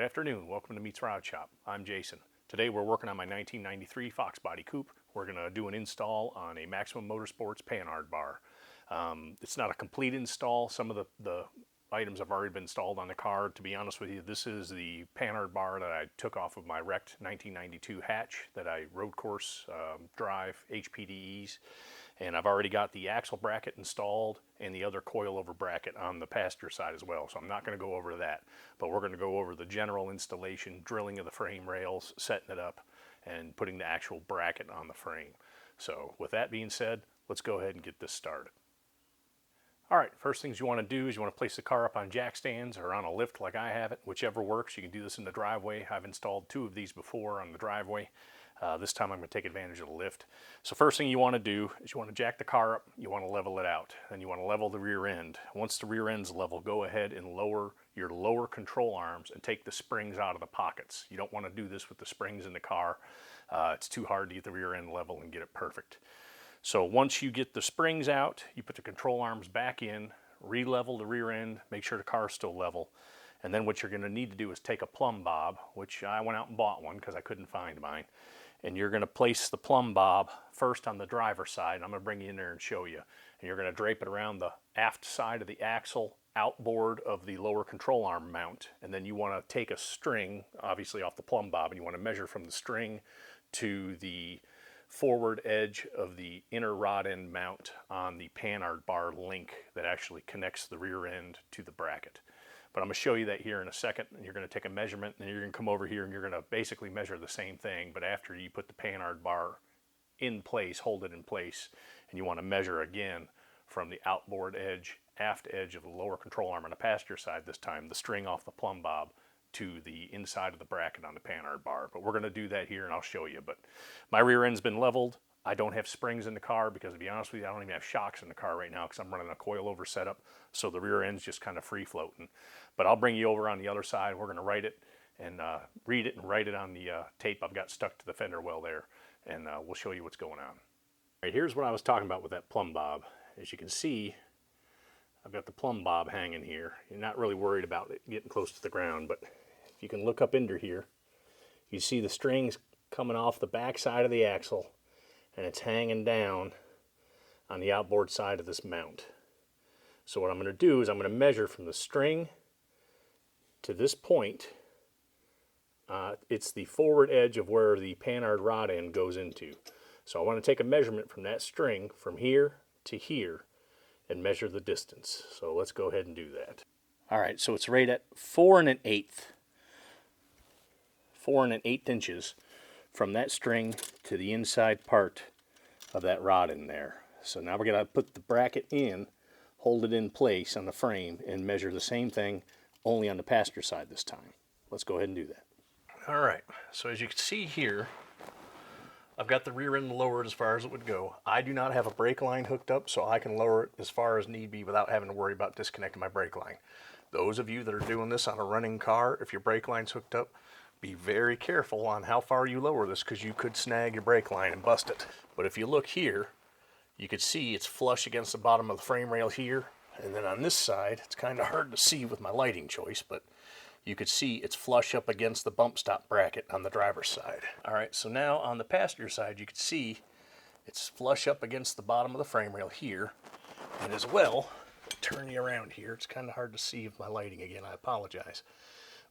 Good afternoon. Welcome to Meets Rod Shop. I'm Jason. Today we're working on my 1993 Fox Body Coupe. We're going to do an install on a Maximum Motorsports Panhard bar. It's not a complete install. Some of the items have already been installed on the car. To be honest with you, this is the Panhard bar that I took off of my wrecked 1992 hatch that I road course drive HPDEs. And I've already got the axle bracket installed and the other coilover bracket on the passenger side as well. So I'm not going to go over that, but we're going to go over the general installation, drilling of the frame rails, setting it up, and putting the actual bracket on the frame. So with that being said, let's go ahead and get this started. All right, first things you want to do is you want to place the car up on jack stands or on a lift like I have it, whichever works. You can do this in the driveway. I've installed 2 of these before on the driveway. This time I'm going to take advantage of the lift. So first thing you want to do is you want to jack the car up, you want to level it out, then you want to level the rear end. Once the rear end's level, go ahead and lower your lower control arms and take the springs out of the pockets. You don't want to do this with the springs in the car. It's too hard to get the rear end level and get it perfect. So once you get the springs out, you put the control arms back in, re-level the rear end, make sure the car's still level. And then what you're going to need to do is take a plumb bob, which I went out and bought one because I couldn't find mine. And you're going to place the plumb bob first on the driver's side. I'm going to bring you in there and show you. And you're going to drape it around the aft side of the axle, outboard of the lower control arm mount. And then you want to take a string, obviously off the plumb bob, and you want to measure from the string to the forward edge of the inner rod end mount on the Panhard bar link that actually connects the rear end to the bracket. But I'm going to show you that here in a second, and you're going to take a measurement, and you're going to come over here and you're going to basically measure the same thing, but after you put the Panhard bar in place, hold it in place, and you want to measure again from the outboard edge, aft edge of the lower control arm on the passenger side this time, the string off the plumb bob to the inside of the bracket on the Panhard bar. But we're going to do that here and I'll show you. But my rear end's been leveled. I don't have springs in the car because, to be honest with you, I don't even have shocks in the car right now because I'm running a coilover setup, so the rear end's just kind of free floating. But I'll bring you over on the other side. We're going to write it and read it and write it on the tape I've got stuck to the fender well there, and we'll show you what's going on. All right, here's what I was talking about with that plumb bob. As you can see, I've got the plumb bob hanging here. You're not really worried about it getting close to the ground, but if you can look up under here, you see the strings coming off the back side of the axle, and it's hanging down on the outboard side of this mount. So what I'm going to do is I'm going to measure from the string to this point. It's the forward edge of where the Panhard rod end goes into. So I want to take a measurement from that string from here to here and measure the distance. So let's go ahead and do that. All right, so it's right at 4 1/8. 4 1/8 inches from that string to the inside part of that rod in there. So now we're going to put the bracket in, hold it in place on the frame, and measure the same thing, only on the passenger side this time. Let's go ahead and do that. All right, so as you can see here, I've got the rear end lowered as far as it would go. I do not have a brake line hooked up, so I can lower it as far as need be without having to worry about disconnecting my brake line. Those of you that are doing this on a running car, if your brake line's hooked up, be very careful on how far you lower this because you could snag your brake line and bust it. But if you look here, you can see it's flush against the bottom of the frame rail here. And then on this side, it's kind of hard to see with my lighting choice, but you could see it's flush up against the bump stop bracket on the driver's side. All right, so now on the passenger side, you can see it's flush up against the bottom of the frame rail here. And as well, turn you around here. It's kind of hard to see with my lighting again, I apologize.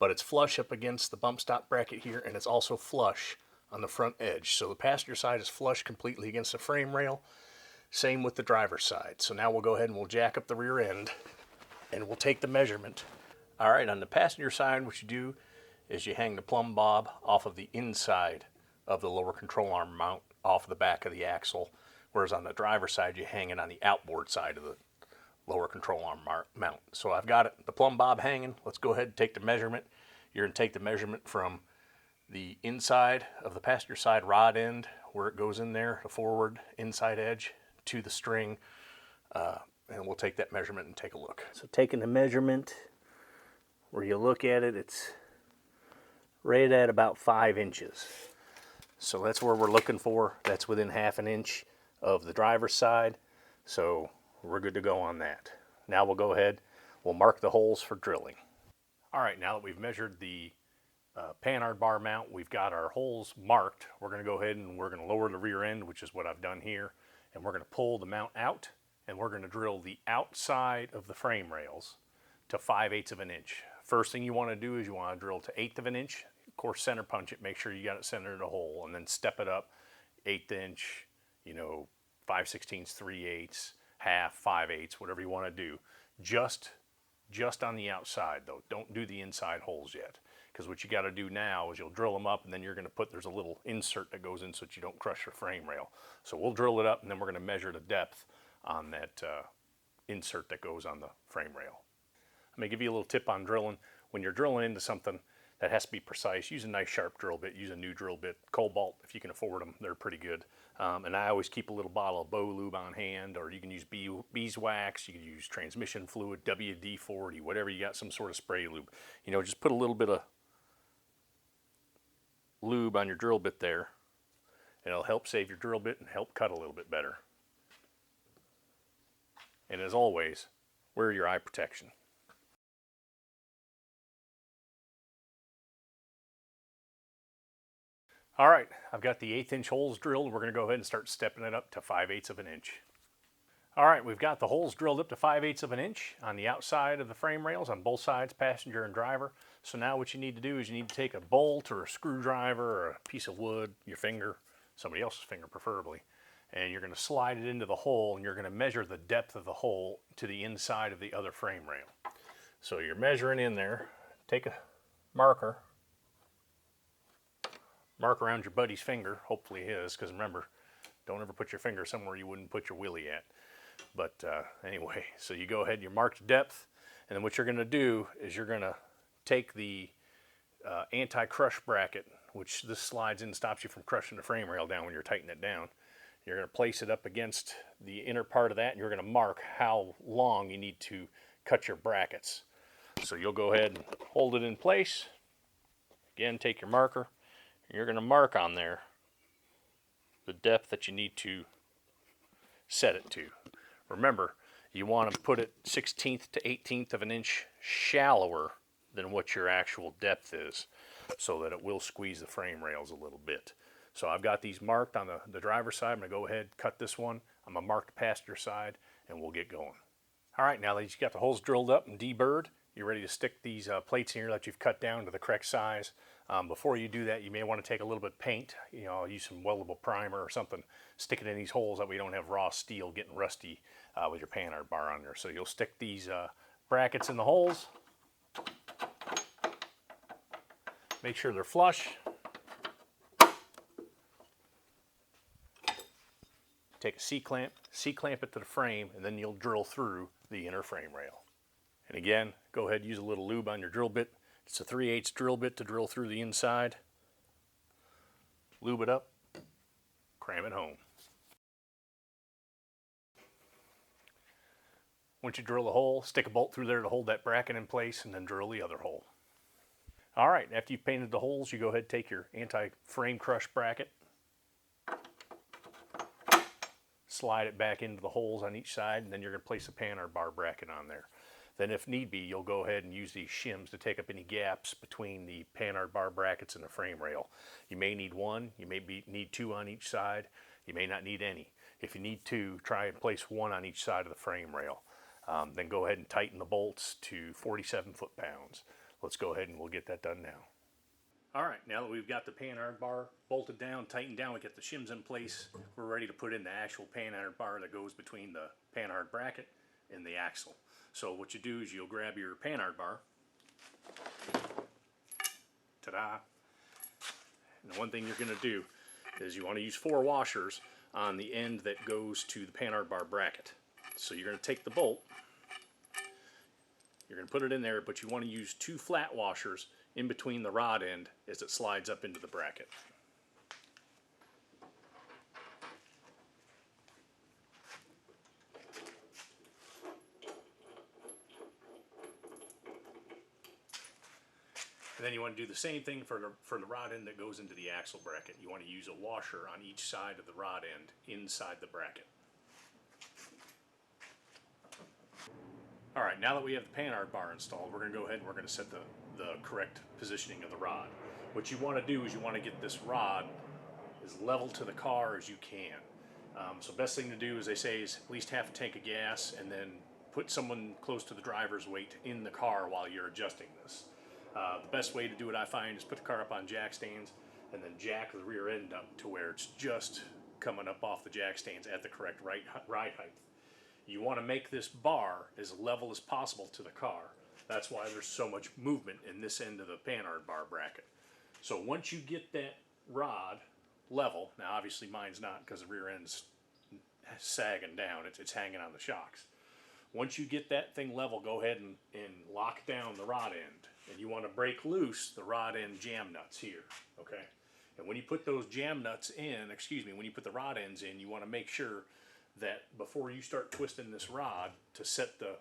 But it's flush up against the bump stop bracket here, and it's also flush on the front edge. So the passenger side is flush completely against the frame rail. Same with the driver's side. So now we'll go ahead and we'll jack up the rear end, and we'll take the measurement. All right, on the passenger side, what you do is you hang the plumb bob off of the inside of the lower control arm mount off the back of the axle, whereas on the driver's side, you hang it on the outboard side of the lower control arm mount. So I've got it, the plumb bob hanging. Let's go ahead and take the measurement. You're going to take the measurement from the inside of the passenger side rod end, where it goes in there, the forward inside edge, to the string, and we'll take that measurement and take a look. So taking the measurement, where you look at it, it's right at about 5 inches. So that's where we're looking for. That's within 1/2 inch of the driver's side. So we're good to go on that. Now we'll go ahead, we'll mark the holes for drilling. All right, now that we've measured the Panhard bar mount, we've got our holes marked. We're going to go ahead and we're going to lower the rear end, which is what I've done here, and we're going to pull the mount out, and we're going to drill the outside of the frame rails to 5/8 of an inch. First thing you want to do is you want to drill to 1/8 of an inch. Of course, center punch it, make sure you got it centered in a hole, and then step it up 1/8 inch, 5/16, 3/8, half, 5/8, whatever you want to do. Just on the outside though. Don't do the inside holes yet, because what you got to do now is you'll drill them up, and then you're going to there's a little insert that goes in so that you don't crush your frame rail. So we'll drill it up, and then we're going to measure the depth on that insert that goes on the frame rail. I'm going to give you a little tip on drilling. When you're drilling into something that has to be precise, use a nice sharp drill bit. Use a new drill bit. Cobalt, if you can afford them, they're pretty good. And I always keep a little bottle of Bow Lube on hand, or you can use beeswax, you can use transmission fluid, WD-40, whatever you got, some sort of spray lube. Just put a little bit of lube on your drill bit there, and it'll help save your drill bit and help cut a little bit better. And as always, wear your eye protection. All right, I've got the 1/8 inch holes drilled. We're going to go ahead and start stepping it up to 5/8 of an inch. All right, we've got the holes drilled up to 5/8 of an inch on the outside of the frame rails on both sides, passenger and driver. So now what you need to do is you need to take a bolt or a screwdriver or a piece of wood, your finger, somebody else's finger preferably, and you're going to slide it into the hole, and you're going to measure the depth of the hole to the inside of the other frame rail. So you're measuring in there. Take a marker. Mark around your buddy's finger, hopefully his, because remember, don't ever put your finger somewhere you wouldn't put your willy at. But anyway, so you go ahead and you mark the depth, and then what you're going to do is you're going to take the anti-crush bracket, which this slides in and stops you from crushing the frame rail down when you're tightening it down. You're going to place it up against the inner part of that, and you're going to mark how long you need to cut your brackets. So you'll go ahead and hold it in place. Again, take your marker. You're going to mark on there the depth that you need to set it to. Remember, you want to put it 1/16 to 1/18 of an inch shallower than what your actual depth is, so that it will squeeze the frame rails a little bit. So I've got these marked on the driver's side. I'm going to go ahead and cut this one. I'm going to mark the passenger side, and we'll get going. All right, now that you've got the holes drilled up and deburred, you're ready to stick these plates in here that you've cut down to the correct size. Before you do that, you may want to take a little bit of paint. I'll use some weldable primer or something. Stick it in these holes that we don't have raw steel getting rusty with your Panhard bar on there. So you'll stick these brackets in the holes. Make sure they're flush. Take a C-clamp it to the frame, and then you'll drill through the inner frame rail. And again, go ahead and use a little lube on your drill bit. It's a 3/8 drill bit to drill through the inside. Lube it up, cram it home. Once you drill the hole, stick a bolt through there to hold that bracket in place, and then drill the other hole. All right, after you've painted the holes, you go ahead and take your anti-frame crush bracket, slide it back into the holes on each side, and then you're going to place a Panhard bar bracket on there. Then if need be, you'll go ahead and use these shims to take up any gaps between the Panhard bar brackets and the frame rail. You may need one, you may need two on each side, you may not need any. If you need two, try and place one on each side of the frame rail. Then go ahead and tighten the bolts to 47 foot-pounds. Let's go ahead and we'll get that done now. All right, now that we've got the Panhard bar bolted down, tightened down, we get the shims in place, we're ready to put in the actual Panhard bar that goes between the Panhard bracket and the axle. So what you do is you'll grab your Panhard bar. Ta-da! And the one thing you're going to do is you want to use 4 washers on the end that goes to the Panhard bar bracket. So you're going to take the bolt, you're going to put it in there, but you want to use 2 flat washers in between the rod end as it slides up into the bracket. And then you want to do the same thing for the rod end that goes into the axle bracket. You want to use a washer on each side of the rod end inside the bracket. All Alright, now that we have the Panhard bar installed, we're going to go ahead and we're going to set the correct positioning of the rod. What you want to do is you want to get this rod as level to the car as you can. So best thing to do, as they say, is at least half a tank of gas and then put someone close to the driver's weight in the car while you're adjusting this. The best way to do it, I find, is put the car up on jack stands and then jack the rear end up to where it's just coming up off the jack stands at the correct ride height. You want to make this bar as level as possible to the car. That's why there's so much movement in this end of the Panhard bar bracket. So once you get that rod level, now obviously mine's not because the rear end's sagging down, it's hanging on the shocks. Once you get that thing level, go ahead and lock down the rod end. And you want to break loose the rod end jam nuts here, okay? And when you put those jam nuts in, when you put the rod ends in, you want to make sure that before you start twisting this rod to set the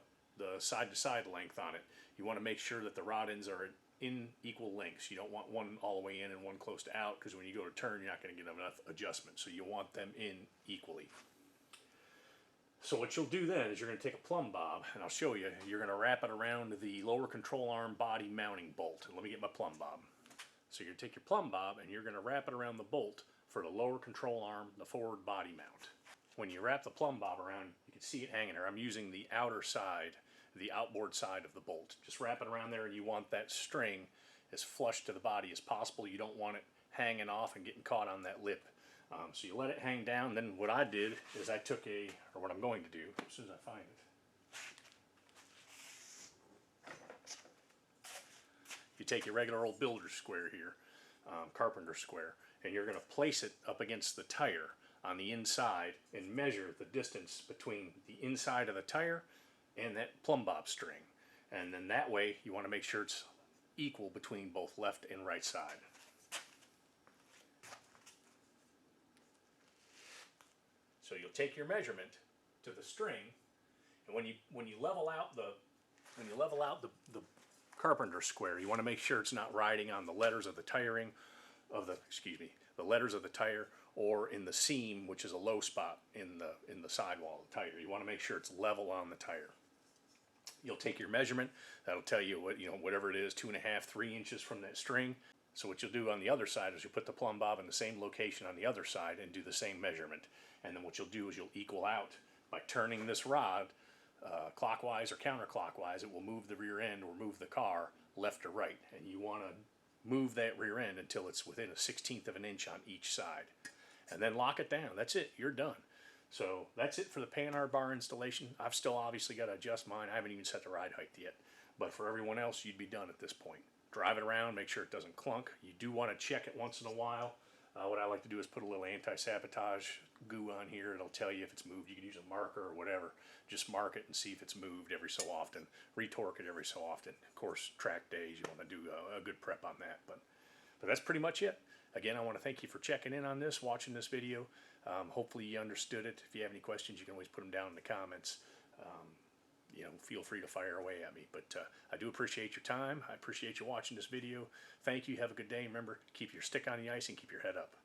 side-to-side length on it, you want to make sure that the rod ends are in equal lengths. You don't want one all the way in and one close to out, because when you go to turn, you're not going to get enough adjustment. So you want them in equally. So what you'll do then is you're going to take a plumb bob, and I'll show you. You're going to wrap it around the lower control arm body mounting bolt. And let me get my plumb bob. So you're going to take your plumb bob and you're going to wrap it around the bolt for the lower control arm, the forward body mount. When you wrap the plumb bob around, you can see it hanging there. I'm using the outer side, the outboard side of the bolt. Just wrap it around there, and you want that string as flush to the body as possible. You don't want it hanging off and getting caught on that lip. So you let it hang down. Then what I did is I took what I'm going to do, as soon as I find it. You take your regular old builder's square here, carpenter square, and you're going to place it up against the tire on the inside and measure the distance between the inside of the tire and that plumb bob string. And then that way you want to make sure it's equal between both left and right side. So you'll take your measurement to the string, and when you level out the carpenter square, you want to make sure it's not riding on the letters of the tiring of the letters of the tire, or in the seam, which is a low spot in the sidewall of the tire. You want to make sure it's level on the tire. You'll take your measurement. That'll tell you whatever it is, 2.5, 3 inches from that string. So what you'll do on the other side is you'll put the plumb bob in the same location on the other side and do the same measurement. And then what you'll do is you'll equal out by turning this rod clockwise or counterclockwise. It will move the rear end or move the car left or right. And you want to move that rear end until it's within a 1/16 of an inch on each side. And then lock it down. That's it. You're done. So that's it for the Panhard bar installation. I've still obviously got to adjust mine. I haven't even set the ride height yet. But for everyone else, you'd be done at this point. Drive it around, make sure it doesn't clunk. You do want to check it once in a while. What I like to do is put a little anti-sabotage goo on here. It'll tell you if it's moved. You can use a marker or whatever. Just mark it and see if it's moved every so often. Retorque it every so often. Of course, track days, you want to do a good prep on that. But that's pretty much it. Again, I want to thank you for checking in on this, watching this video. Hopefully you understood it. If you have any questions, you can always put them down in the comments. Feel free to fire away at me. But I do appreciate your time. I appreciate you watching this video. Thank you. Have a good day. Remember, keep your stick on the ice and keep your head up.